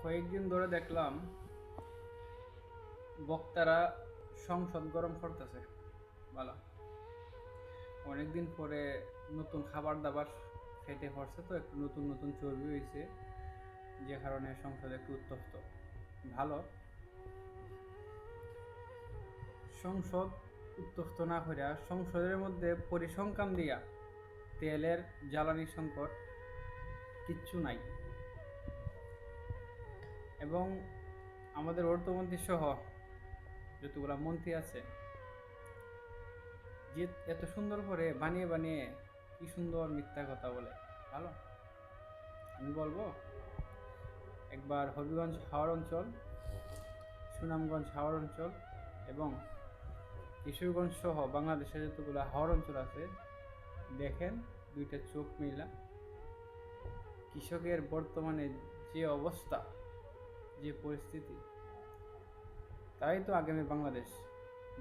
কয়েকদিন ধরে দেখলাম বক্তারা সংসদ গরম করতেছে। ভালো, অনেকদিন পরে নতুন খাবার দাবার খেতে পড়ছে, তো একটু নতুন নতুন চর্বি হয়েছে, যে কারণে সংসদ একটু উত্তপ্ত। ভালো, সংসদ উত্তপ্ত না করিয়া সংসদের মধ্যে পরিসংখ্যান দিয়া তেলের জ্বালানি সংকট কিচ্ছু নাই, এবং আমাদের অর্থমন্ত্রী সহ যতগুলা মন্ত্রী আছে, যে এত সুন্দর করে বানিয়ে বানিয়ে কি সুন্দর মিথ্যা কথা বলে। ভালো, আমি বলবো একবার হবিগঞ্জ হাওড় অঞ্চল, সুনামগঞ্জ হাওড় অঞ্চল এবং কিশোরগঞ্জ সহ বাংলাদেশের যতগুলো হাওড় অঞ্চল আছে, দেখেন দুইটা চোখ মিলা কৃষকের বর্তমানে যে অবস্থা, যে পরিস্থিতি, তাই তো আগামী বাংলাদেশ,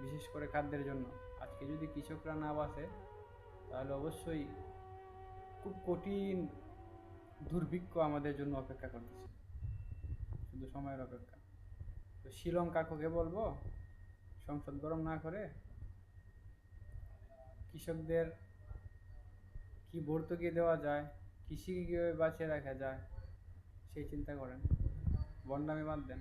বিশেষ করে খাদ্যের জন্য। আজকে যদি কৃষকরা না বাঁচে, তাহলে অবশ্যই খুব কঠিন দুর্ভিক্ষ আমাদের জন্য অপেক্ষা করতেছে, শুধু সময়ের অপেক্ষা। তো শিলং কাকুকে বলবো সংসদ গরম না করে কৃষকদের কি ভর্তুকি দেওয়া যায়, কৃষিকে কীভাবে বাঁচিয়ে রাখা যায় সেই চিন্তা করেন, বন্ডামি বাদ দেন।